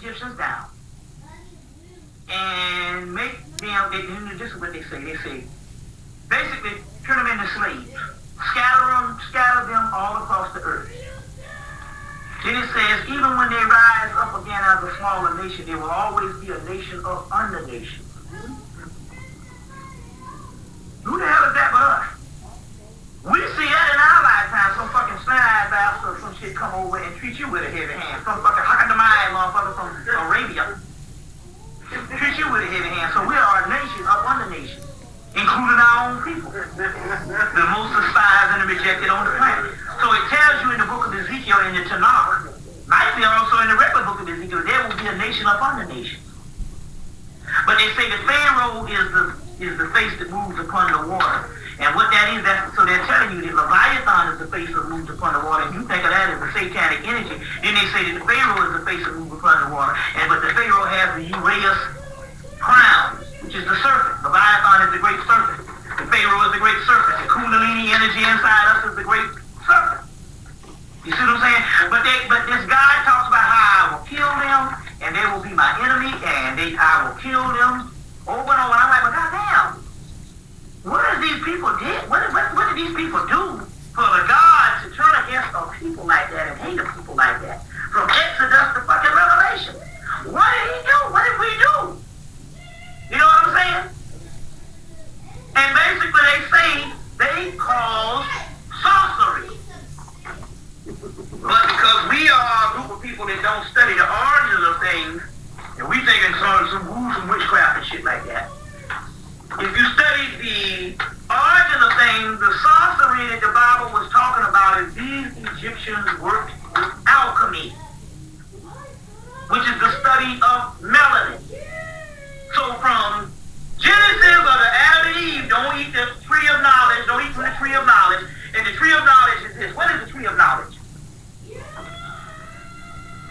Egyptians down and make them, this is what they say, basically turn them into slaves, scatter them all across the earth. Then it says, even when they rise up again as a smaller nation, there will always be a nation of under nations. Who the hell is that but us? We see that in our lifetime. Some fucking snide bastard or some shit come over and treat you with a heavy hand. Some fucking Hakadamai motherfucker from Arabia treat you with a heavy hand. So we are a nation of under nations, including our own people. The most despised and rejected on the planet. So it tells you in the book of Ezekiel, in the Tanakh, likely also in the regular book of Ezekiel, there will be a nation upon the nations. But they say the Pharaoh is the face that moves upon the water. And what that is, so they're telling you that Leviathan is the face that moves upon the water, and you think of that as a satanic energy. Then they say that the Pharaoh is the face that moves upon the water. But the Pharaoh has the Uraeus crown, which is the serpent. Leviathan is the great serpent. The Pharaoh is the great serpent. The Kundalini energy inside us is the great serpent. You see what I'm saying? But this guy talks about how I will kill them, and they will be my enemy, and I will kill them over and over. And I'm like, well, goddamn. What have these people did? What did these people do for the God to turn against a people like that and hate a people like that? From Exodus to fucking Revelation. What did he do? What did we do? You know what I'm saying? And basically they say they cause sorcery. But because we are a group of people that don't study the origins of things, and we think it's some witchcraft and shit like that. If you study the origin of things, the sorcery that the Bible was talking about is these Egyptians worked with alchemy, which is the study of melanin. So from Genesis or the Adam and Eve, don't eat the tree of knowledge, don't eat from the tree of knowledge. And the tree of knowledge is this. What is the tree of knowledge?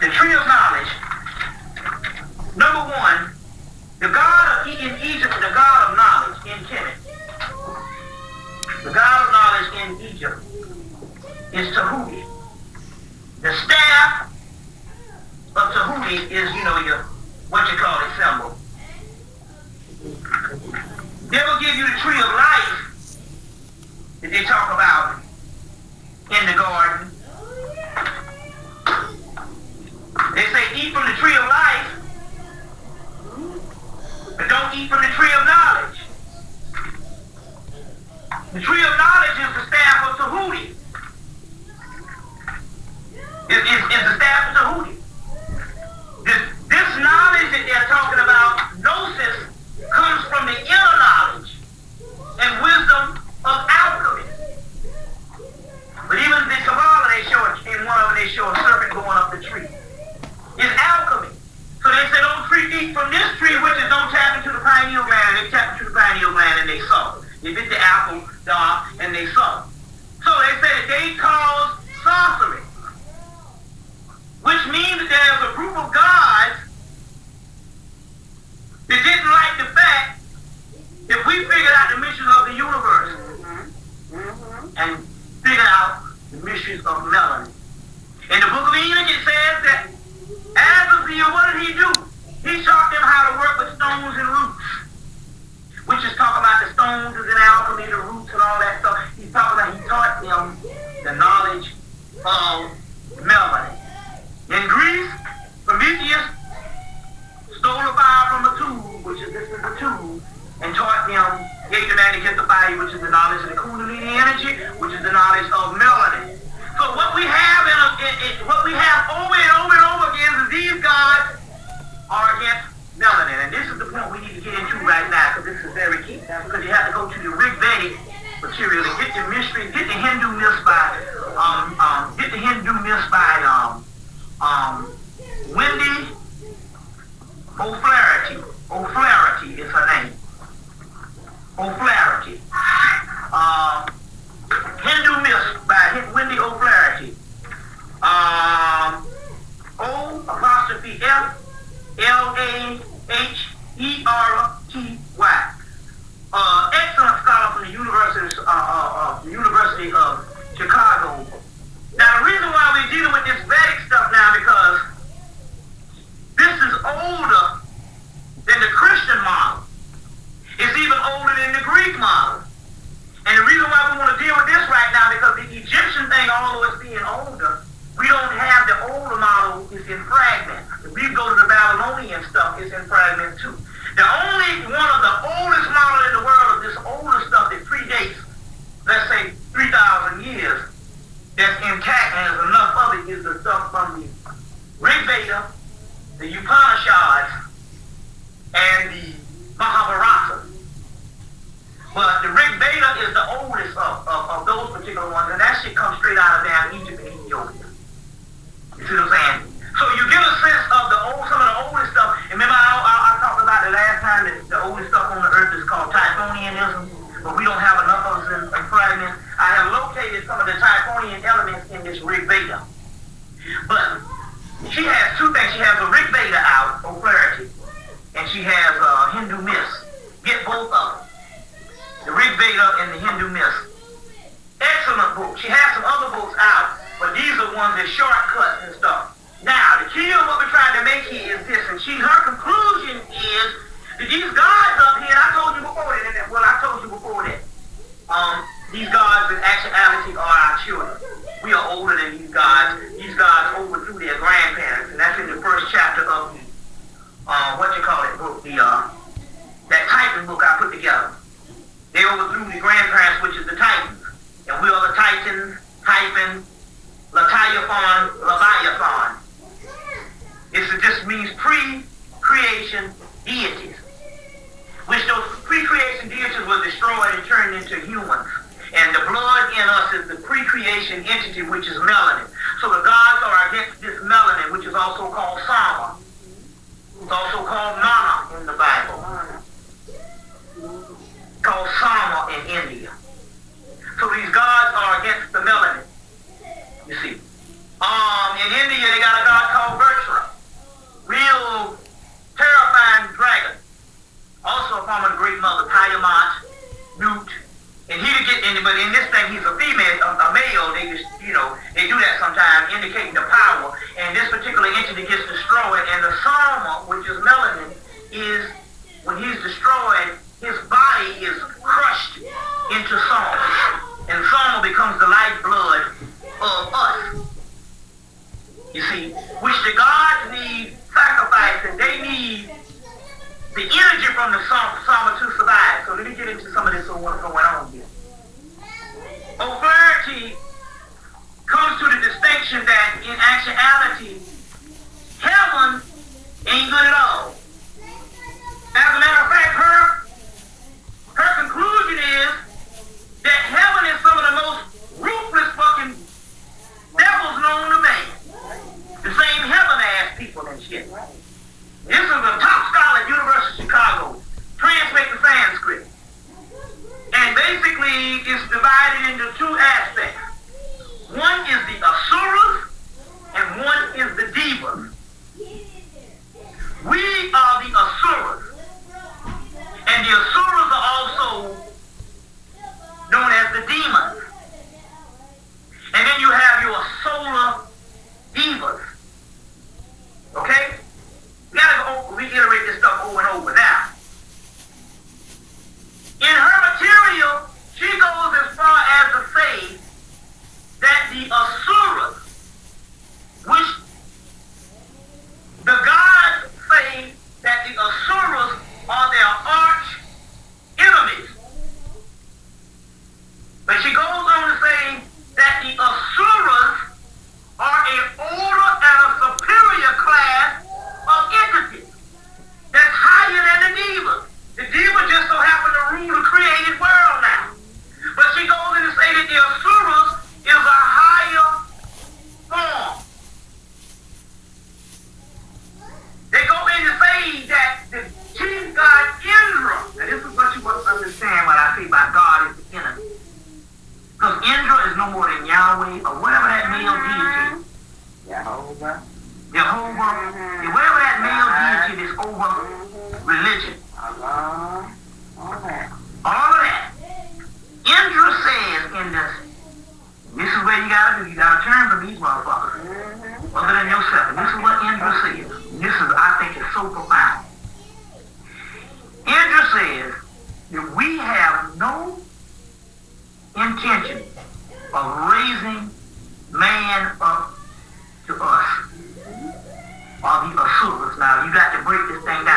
The tree of knowledge, number one, the God in Egypt, the God of knowledge in Kemet. The God of knowledge in Egypt is Tahuti. The staff of Tahuti is, your, what you call it, symbol. They will give you the tree of life that they talk about in the garden. They say, eat from the tree of life, but don't eat from the tree of knowledge. The tree of knowledge is the staff of Tahuti. It's the staff of Tahuti. This knowledge that they're talking about, gnosis, comes from the inner knowledge and wisdom of alchemy. But even the Kabbalah, in one of them, they show a serpent going up the tree. It's alchemy. So they say, don't eat from this tree, which is don't tap into the pineal gland. They tap into the pineal gland and they saw. They bit the apple, and they saw. So they say that they cause sorcery, which means that there's a group of gods that didn't like the fact that we figured out the mission of the universe and figured out the mysteries of melanin. In the book of Enoch, it says that as of the, what did he do? He taught them how to work with stones and roots, which is talking about the stones is in alchemy, the roots and all that stuff. He taught them the knowledge of melanin. In Greece, Prometheus stole the fire from a tube, which is this is the tube, and taught them, gave the man to get the fire, which is the knowledge of the Kundalini energy, which is the knowledge of melanin. So what we have what we have over and over and over again is these gods are against melanin. And this is the point we need to get into right now, because this is very key. Because you have to go to the Rig Vedic material and get the mystery, get the Hindu myths by Wendy O'Flaherty. O'Flaherty is her name. O'Flaherty. Hindu myths by Wendy O'Flaherty. O''F''L''Aherty. Excellent scholar from the University of Chicago. Now the reason why we're dealing with this Vedic stuff now, because this is is in fragment 2. The only one of the oldest model in the world of this older stuff that predates, let's say, 3,000 years, that's intact and there's enough of it is the stuff from the Rig Veda, the Upanishads, and the Mahabharata. But the Rig Veda is the oldest of those particular ones, and that shit comes straight out of damn Egypt and Ethiopia. You see what I'm saying? So you get a sense of some of the oldest stuff. Remember I talked about the last time that the oldest stuff on the earth is called Typhonianism, but we don't have enough of it in fragments. I have located some of the Typhonian elements in this Rig Veda. But she has two things. She has a Rig Veda out, O'Flaherty, and she has Hindu myths. Get both of them. The Rig Veda and the Hindu myths. Excellent book. She has some other books out, but these are ones that shortcuts and stuff. Now, the key of what we're trying to make here is this, and her conclusion is that these gods up here, and I told you before that, these gods in actuality are our children. We are older than these gods. These gods overthrew their grandparents, and that's in the first chapter of the, book, that Titan book I put together. They overthrew the grandparents, which is the Titans, and we are the Titans, Typhon, Leviathan. It just means pre-creation deities, which those pre-creation deities were destroyed and turned into humans. And the blood in us is the pre-creation entity, which is melanin. So the gods are against this melanin, which is also called Sama. It's also called Mana in the Bible. Called Sama in India. So these gods are against the melanin. You see. In India, they got a god called Virtra. Real terrifying dragon. Also a form of the great mother, Tiamat, Newt. And but in this thing, he's a female, a male. They just, they do that sometimes, indicating the power. And this particular entity gets destroyed. And the Sama, which is melanin, is, when he's destroyed, his body is crushed into Sama. And Sama becomes the lifeblood of us. You see, which the gods need sacrifice, and they need the energy from the Sama to survive. So let me get into some of this of what's going on here. O'Flaherty comes to the distinction that in actuality, heaven ain't good at all. As a matter of fact, her conclusion is that heaven is some of the most ruthless fucking devils known to man. The same heaven-ass people and shit. This is a top scholar at University of Chicago. Translate the Sanskrit. And basically, it's divided into two aspects. One is the Asuras, and one is the Devas. We are the Asuras. And the Asuras are also known as the demons. And then you have your solar divas. Okay? We gotta reiterate this stuff over and over. Now, in her material, she goes as far as to say that the Asuras, which the gods say that the Asuras are their arch enemies. But she goes on to say that the Asuras are an older and a superior class of entities that's higher than the Devas. The Devas just so happen to rule the created world now. But she goes in to say that the Asuras is a higher form. They go in to say that the chief god Indra, now this is what you must understand when I say by God is the enemy. Because Indra is no more than Yahweh or whatever that male deity. Jehovah, whatever that male deity is over religion. All of that. Indra says in this is where you gotta turn from these motherfuckers. Other than yourself. And this is what Indra says. This is, I think, is so profound. Indra says that we have no intention of raising man up to us, or the Asuras. Now, you got to break this thing down.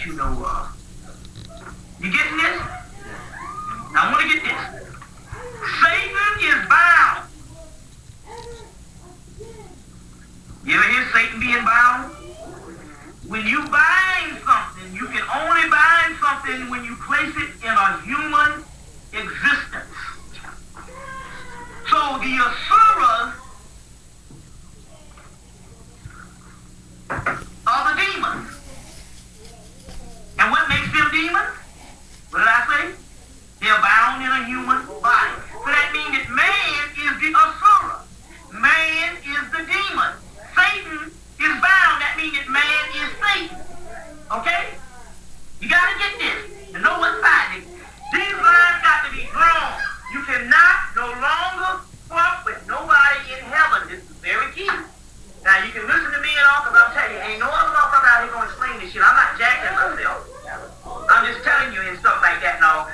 you know of. You getting this? Now I want to get this. Satan is bound. You ever hear Satan being bound? When you bind something, you can only bind something when you place it in a human existence. So the asuras are the demons. And what makes them demons? What did I say? They're bound in a human body. So that means that man is the asura. Man is the demon. Satan is bound. That means that man is Satan. Okay? You got to get this. To know what's fighting. These lines got to be drawn. You cannot no longer fuck with nobody in heaven. This is very key. Now, you can listen to me and all, because I'm telling you, ain't no other motherfucker out here going to explain this shit. I'm not jacking myself. I'm just telling you and stuff like that. Now,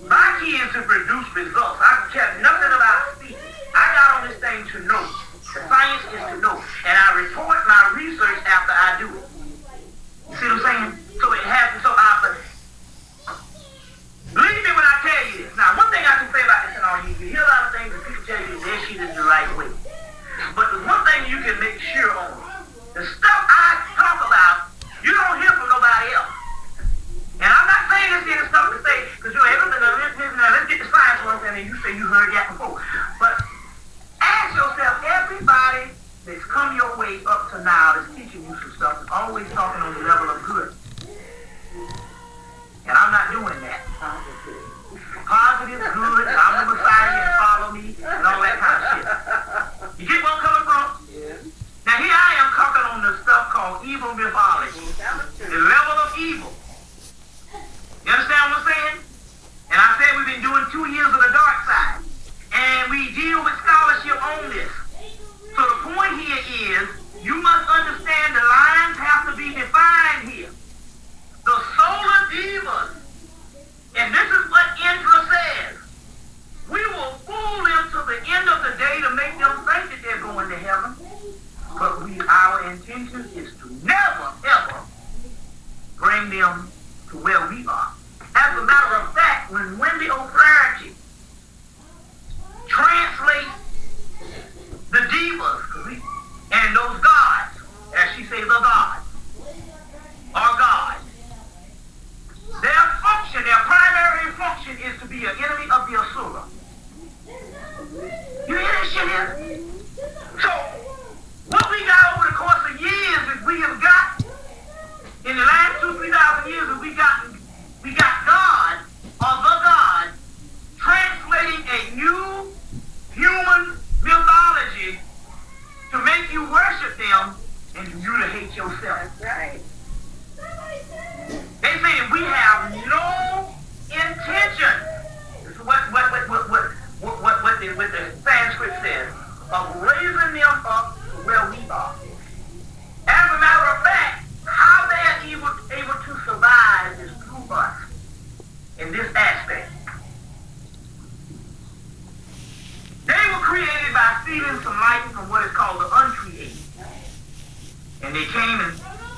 my key is to produce results. I care nothing about speaking. I got on this thing to know. The science is to know. And I report my research after I do it. You see what I'm saying? So it happens. So believe me when I tell you this. Now, one thing I can say about this and all, you hear a lot of things and people tell you that shit is the right way. But the one thing you can make sure on, the stuff I talk about, you don't hear from nobody else. And I'm not saying this here stuff to say, because you're everything, let's get the science ones, and then you say you heard that before. But ask yourself, everybody that's come your way up to now that's teaching you some stuff is always talking on the level of good. And I'm not doing that. Positive, good, I'm the Messiah and follow me, and all that kind of shit. You get where I'm coming from? Yeah. Now here I am talking on the stuff called evil mythology. The level of evil. You understand what I'm saying? And I said we've been doing 2 years of the dark side. And we deal with scholarship on this. So the point here is, you must understand the lines have to be defined here. The solar divas. And this is what Indra says. We will fool them to the end of the day to make them think that they're going to heaven. But our intention is to never, ever bring them to where we are. As a matter of fact, when Wendy O'Flaherty translates the divas and those gods, as she says, the gods, are gods, their function, their primary function is to be an enemy of the asura. You hear that shit here? So, what we got over the course of years is we have got, in the last 2,000-3,000 years, is we got God, or the God, translating a new human mythology to make you worship them and you to hate yourself. That's right. They say that we have no intention. This is what the Sanskrit says, of raising them up to where we are. As a matter of fact, how they are able to survive is through us in this aspect. They were created by stealing some light from what is called the uncreated. And they came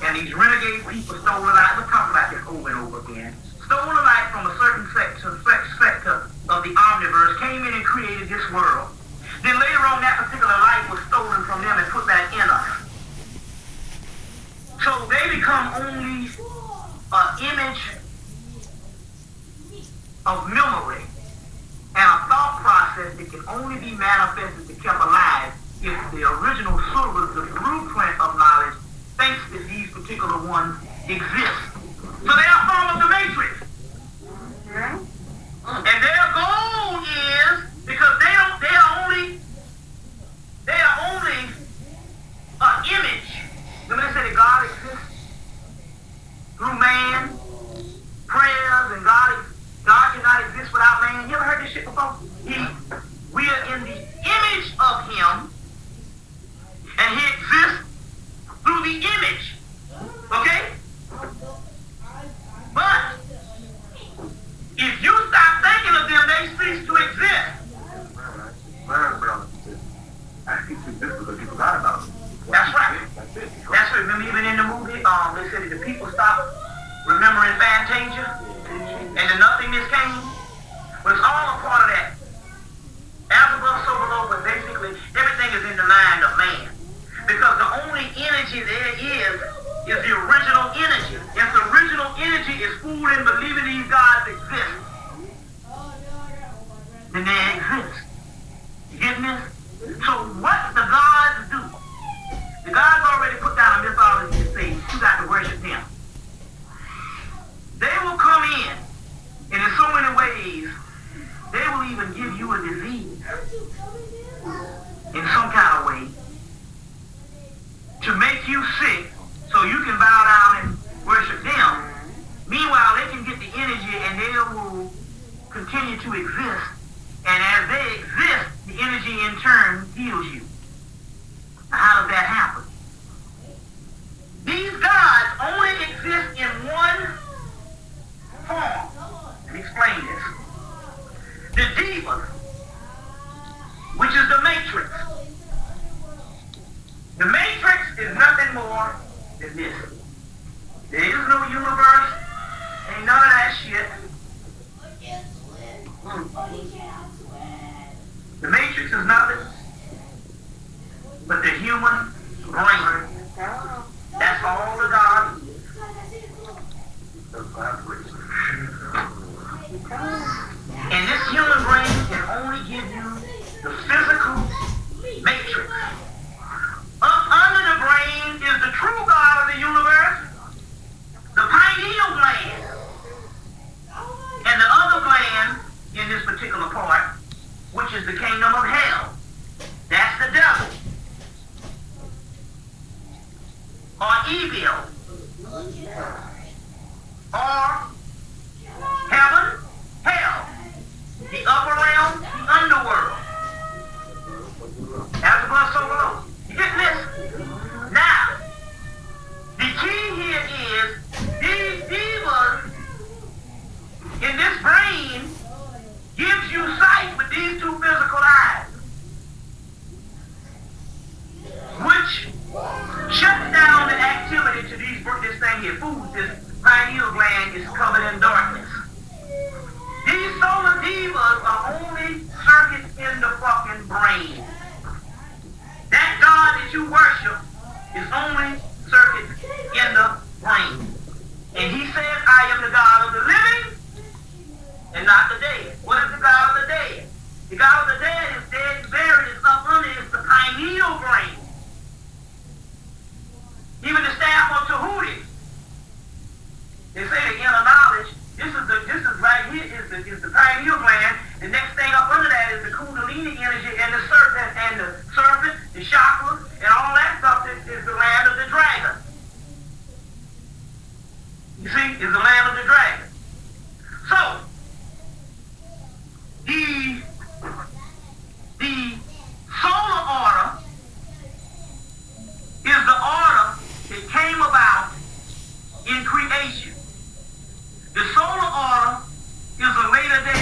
and these renegade people stole the light. We'll talk about this over and over again. Stole the light from a certain sector of the omniverse, came in and created this world. Then later on, that particular light was stolen from them and put back in us. So they become only an image of memory and a thought process that can only be manifested and kept alive if the original source, the blueprint of knowledge, thinks that these particular ones exist. So they are a form of the matrix. And their goal is, because they are only an image. Remember they said that God exists through man, prayers, and God cannot exist without man. You ever heard this shit before? We are in the image of him, and he exists through the image. Okay? But if you stop thinking of them, they cease to exist. I cease to exist because you forgot about them. That's right. That's right. Remember even in the movie, they said that the people stopped exist. You getting this? So what the gods do? The gods already put down a mythology to say you got to worship them. They will come in, and in so many ways, they will even give you a disease in some kind of way to make you sick so you can bow down and worship them. Meanwhile, they can get the energy and they will continue to exist. And as they exist, the energy in turn heals you. Now, how does that happen? These gods only exist in one form. Let me explain this. The divas, which is the matrix. The matrix is nothing more than this. There is no universe, ain't none of that shit. The matrix is nothing but the human brain. That's all the God is. And this human brain can only give you the physical matrix. Up under the brain is the true God of the universe, the pineal gland. And the other gland in this particular part, which is the kingdom of hell. That's the devil. Or evil. Or heaven, hell. The upper realm, the underworld. As above, so below. You get this? Now, the key here is these demons in this brain gives you sight with these two physical eyes, which shuts down the activity to this thing here. Food, this pineal gland is covered in darkness. These solar divas are only circuits in the fucking brain. That God that you worship is only circuits in the brain. And he says, I am the God of the living and not the dead. What is the God